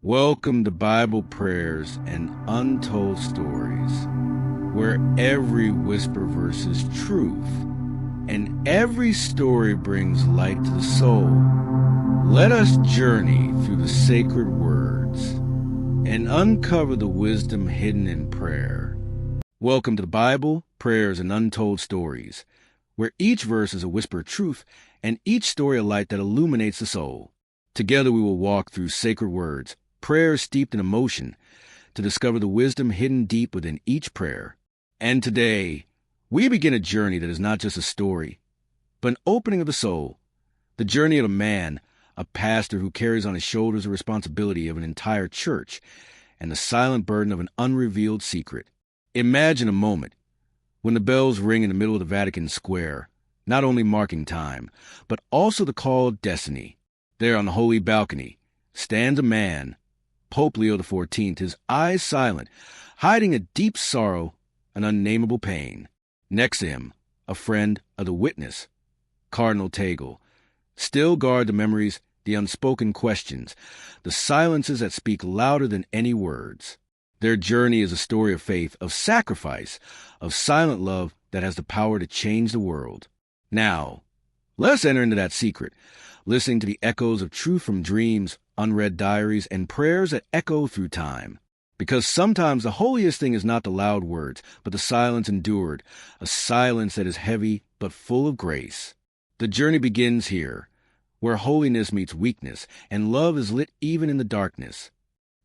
Welcome to Bible Prayers and Untold Stories, where every whisper verse is truth, and every story brings light to the soul. Let us journey through the sacred words and uncover the wisdom hidden in prayer. Welcome to the Bible, Prayers and Untold Stories, where each verse is a whisper of truth and each story a light that illuminates the soul. Together we will walk through sacred words, prayers steeped in emotion, to discover the wisdom hidden deep within each prayer. And today, we begin a journey that is not just a story, but an opening of the soul, the journey of a man, a pastor who carries on his shoulders the responsibility of an entire church and the silent burden of an unrevealed secret. Imagine a moment when the bells ring in the middle of the Vatican Square, not only marking time, but also the call of destiny. There on the holy balcony stands a man, Pope Leo XIV, his eyes silent, hiding a deep sorrow, an unnameable pain. Next to him, a friend of the witness, Cardinal Tagle, still guard the memories, the unspoken questions, the silences that speak louder than any words. Their journey is a story of faith, of sacrifice, of silent love that has the power to change the world. Now, let's enter into that secret, listening to the echoes of truth from dreams, unread diaries, and prayers that echo through time. Because sometimes the holiest thing is not the loud words, but the silence endured, a silence that is heavy but full of grace. The journey begins here, where holiness meets weakness, and love is lit even in the darkness.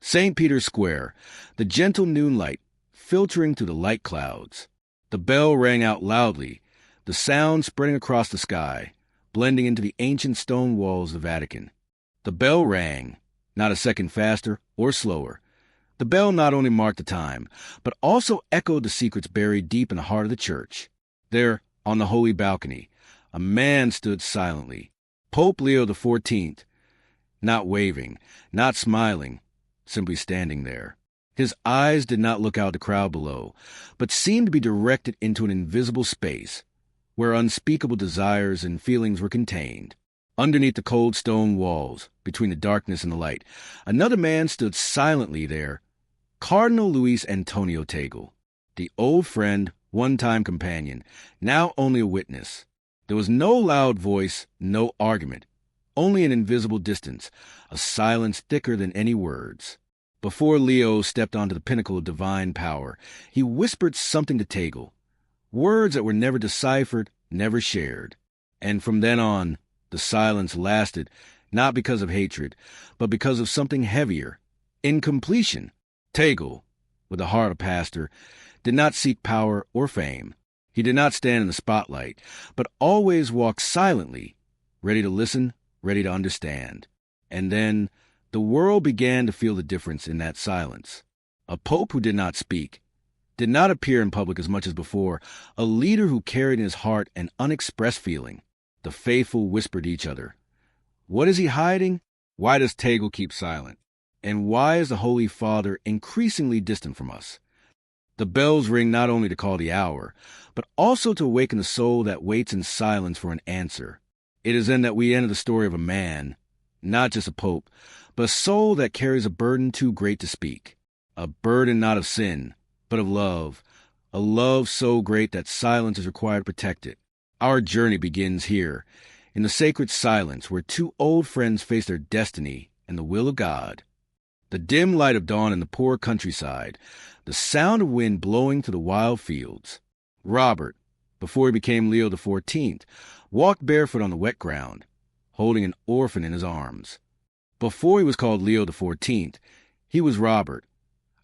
St. Peter's Square, the gentle noonlight filtering through the light clouds. The bell rang out loudly, the sound spreading across the sky, blending into the ancient stone walls of the Vatican. The bell rang, not a second faster or slower. The bell not only marked the time, but also echoed the secrets buried deep in the heart of the church. There, on the holy balcony, a man stood silently, Pope Leo XIV, not waving, not smiling, simply standing there. His eyes did not look out the crowd below, but seemed to be directed into an invisible space, where unspeakable desires and feelings were contained. Underneath the cold stone walls, between the darkness and the light, another man stood silently there, Cardinal Luis Antonio Tagle, the old friend, one-time companion, now only a witness. There was no loud voice, no argument, only an invisible distance, a silence thicker than any words. Before Leo stepped onto the pinnacle of divine power, he whispered something to Tagle, words that were never deciphered, never shared. And from then on, the silence lasted, not because of hatred, but because of something heavier. In completion, Tagle, with the heart of a pastor, did not seek power or fame. He did not stand in the spotlight, but always walked silently, ready to listen, ready to understand. And then the world began to feel the difference in that silence. A pope who did not speak, did not appear in public as much as before, a leader who carried in his heart an unexpressed feeling. The faithful whispered to each other, "What is he hiding? Why does Tagle keep silent? And why is the Holy Father increasingly distant from us?" The bells ring not only to call the hour, but also to awaken the soul that waits in silence for an answer. It is then that we enter the story of a man, not just a pope, but a soul that carries a burden too great to speak. A burden not of sin, but of love, a love so great that silence is required to protect it. Our journey begins here, in the sacred silence where two old friends face their destiny and the will of God. The dim light of dawn in the poor countryside, the sound of wind blowing through the wild fields. Robert, before he became Leo XIV, walked barefoot on the wet ground, holding an orphan in his arms. Before he was called Leo XIV, he was Robert,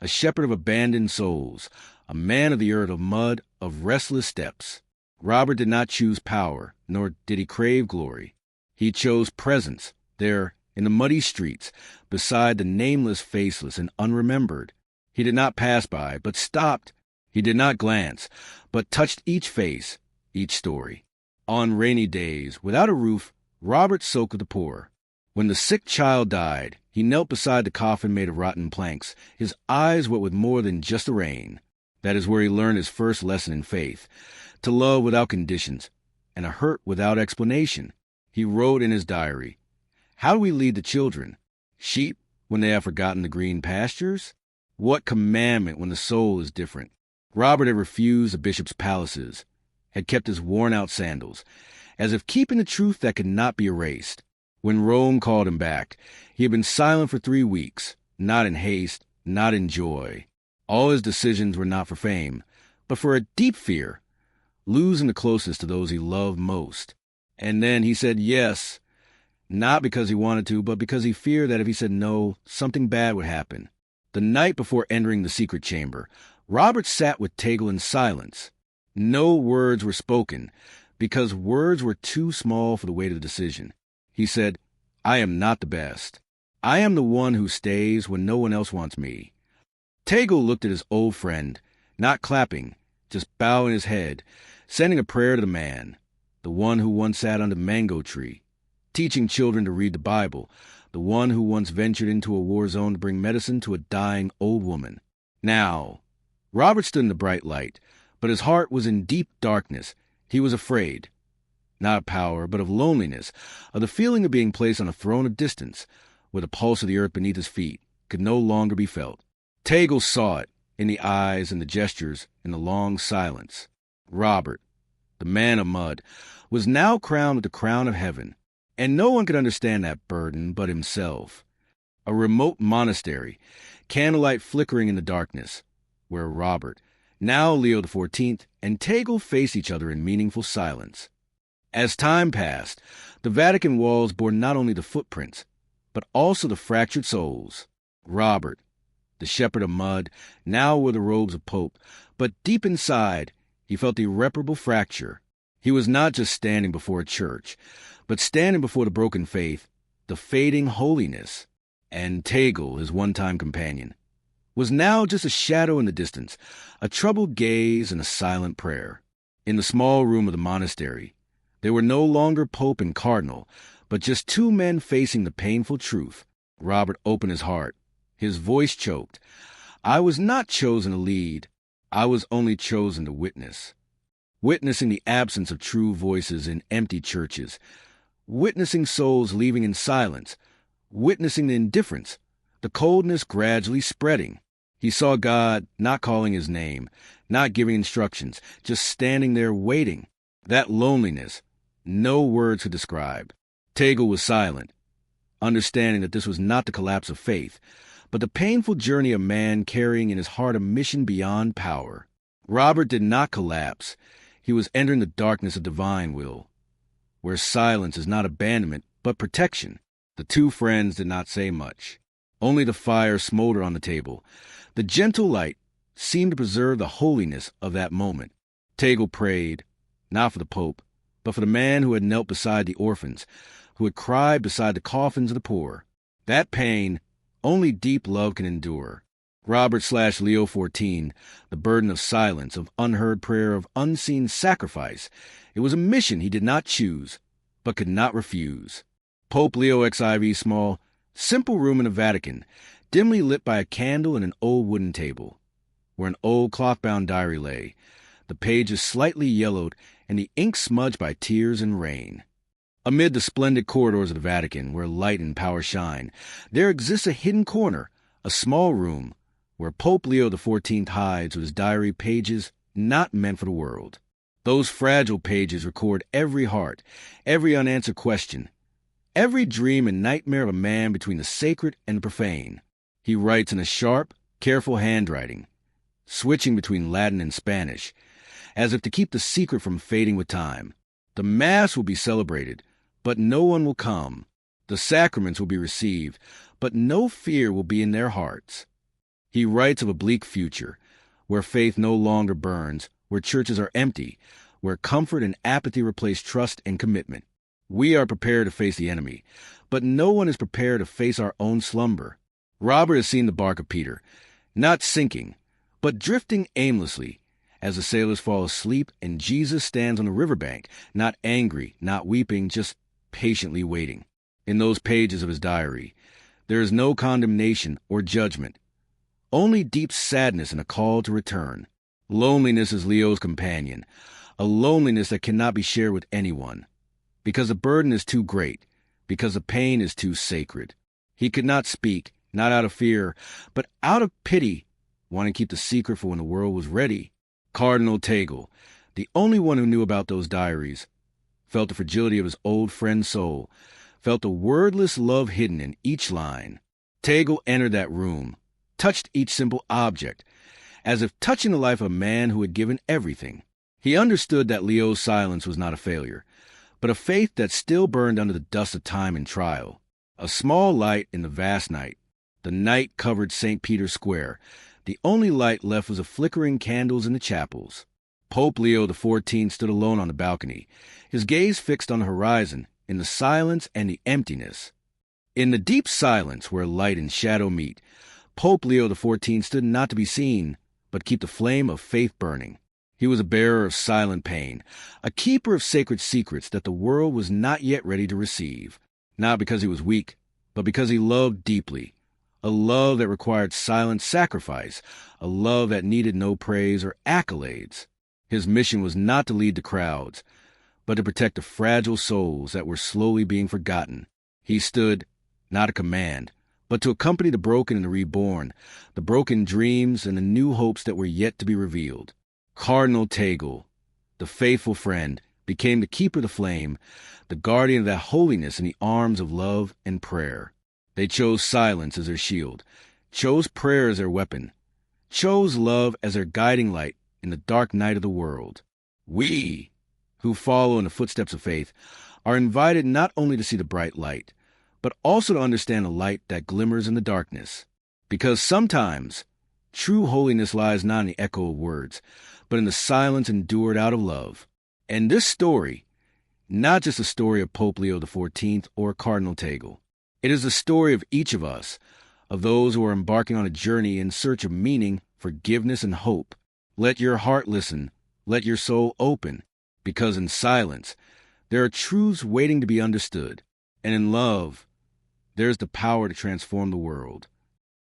a shepherd of abandoned souls, a man of the earth of mud, of restless steps. Robert did not choose power, nor did he crave glory. He chose presence, there in the muddy streets, beside the nameless, faceless, and unremembered. He did not pass by, but stopped. He did not glance, but touched each face, each story. On rainy days, without a roof, Robert soaked with the poor. When the sick child died, he knelt beside the coffin made of rotten planks, his eyes wet with more than just the rain. That is where he learned his first lesson in faith, to love without conditions, and a hurt without explanation. He wrote in his diary, "How do we lead the children? Sheep when they have forgotten the green pastures? What commandment when the soul is different? Robert had refused the bishop's palaces, had kept his worn-out sandals, as if keeping the truth that could not be erased. When Rome called him back, he had been silent for 3 weeks, not in haste, not in joy. All his decisions were not for fame, but for a deep fear, losing the closest to those he loved most. And then he said yes, not because he wanted to, but because he feared that if he said no, something bad would happen. The night before entering the secret chamber, Robert sat with Tegal in silence. No words were spoken, because words were too small for the weight of the decision. He said, "I am not the best. I am the one who stays when no one else wants me." Tegal looked at his old friend, not clapping, just bowing his head, sending a prayer to the man, the one who once sat under the mango tree, teaching children to read the Bible, the one who once ventured into a war zone to bring medicine to a dying old woman. Now, Robert stood in the bright light, but his heart was in deep darkness. He was afraid, not of power, but of loneliness, of the feeling of being placed on a throne of distance, where the pulse of the earth beneath his feet could no longer be felt. Tegal saw it, in the eyes and the gestures, in the long silence. Robert, the man of mud, was now crowned with the crown of heaven, and no one could understand that burden but himself. A remote monastery, candlelight flickering in the darkness, where Robert, now Leo XIV, and Tegal faced each other in meaningful silence. As time passed, the Vatican walls bore not only the footprints, but also the fractured souls. Robert, the shepherd of mud, now wore the robes of Pope, but deep inside, he felt the irreparable fracture. He was not just standing before a church, but standing before the broken faith, the fading holiness. And Tegal, his one-time companion, was now just a shadow in the distance, a troubled gaze and a silent prayer. In the small room of the monastery, there were no longer Pope and Cardinal, but just 2 men facing the painful truth. Robert opened his heart. His voice choked. "I was not chosen to lead. I was only chosen to witness." Witnessing the absence of true voices in empty churches, witnessing souls leaving in silence, witnessing the indifference, the coldness gradually spreading. He saw God not calling his name, not giving instructions, just standing there waiting. That loneliness, no words could describe. Tegal was silent, understanding that this was not the collapse of faith, but the painful journey of man carrying in his heart a mission beyond power. Robert did not collapse. He was entering the darkness of divine will, where silence is not abandonment, but protection. The 2 friends did not say much. Only the fire smoldered on the table. The gentle light seemed to preserve the holiness of that moment. Tegal prayed, not for the Pope, but for the man who had knelt beside the orphans, who had cried beside the coffins of the poor. That pain only deep love can endure. Robert/Leo XIV, the burden of silence, of unheard prayer, of unseen sacrifice. It was a mission he did not choose, but could not refuse. Pope Leo XIV's small, simple room in the Vatican, dimly lit by a candle and an old wooden table, where an old cloth-bound diary lay, the pages slightly yellowed and the ink smudged by tears and rain. Amid the splendid corridors of the Vatican, where light and power shine, there exists a hidden corner, a small room, where Pope Leo XIV hides with his diary pages not meant for the world. Those fragile pages record every heart, every unanswered question, every dream and nightmare of a man between the sacred and the profane. He writes in a sharp, careful handwriting, switching between Latin and Spanish, as if to keep the secret from fading with time. The Mass will be celebrated, but no one will come. The sacraments will be received, but no fear will be in their hearts. He writes of a bleak future, where faith no longer burns, where churches are empty, where comfort and apathy replace trust and commitment. We are prepared to face the enemy, but no one is prepared to face our own slumber. Robert has seen the bark of Peter, not sinking, but drifting aimlessly, as the sailors fall asleep and Jesus stands on the riverbank, not angry, not weeping, just patiently waiting. In those pages of his diary, there is no condemnation or judgment, only deep sadness and a call to return. Loneliness is Leo's companion, a loneliness that cannot be shared with anyone, because the burden is too great, because the pain is too sacred. He could not speak, not out of fear, but out of pity, wanting to keep the secret for when the world was ready. Cardinal Tagle, the only one who knew about those diaries, felt the fragility of his old friend's soul, felt the wordless love hidden in each line. Tagle entered that room, touched each simple object, as if touching the life of a man who had given everything. He understood that Leo's silence was not a failure, but a faith that still burned under the dust of time and trial. A small light in the vast night. The night covered St. Peter's Square. The only light left was the flickering candles in the chapels. Pope Leo XIV stood alone on the balcony, his gaze fixed on the horizon, in the silence and the emptiness. In the deep silence where light and shadow meet, Pope Leo XIV stood not to be seen, but keep the flame of faith burning. He was a bearer of silent pain, a keeper of sacred secrets that the world was not yet ready to receive, not because he was weak, but because he loved deeply, a love that required silent sacrifice, a love that needed no praise or accolades. His mission was not to lead the crowds, but to protect the fragile souls that were slowly being forgotten. He stood, not a command, but to accompany the broken and the reborn, the broken dreams and the new hopes that were yet to be revealed. Cardinal Tagle, the faithful friend, became the keeper of the flame, the guardian of that holiness in the arms of love and prayer. They chose silence as their shield, chose prayer as their weapon, chose love as their guiding light in the dark night of the world. We, who follow in the footsteps of faith, are invited not only to see the bright light, but also to understand the light that glimmers in the darkness. Because sometimes true holiness lies not in the echo of words, but in the silence endured out of love. And this story, not just the story of Pope Leo XIV or Cardinal Tagle, it is the story of each of us, of those who are embarking on a journey in search of meaning, forgiveness, and hope. Let your heart listen, let your soul open, because in silence there are truths waiting to be understood, and in love there is the power to transform the world.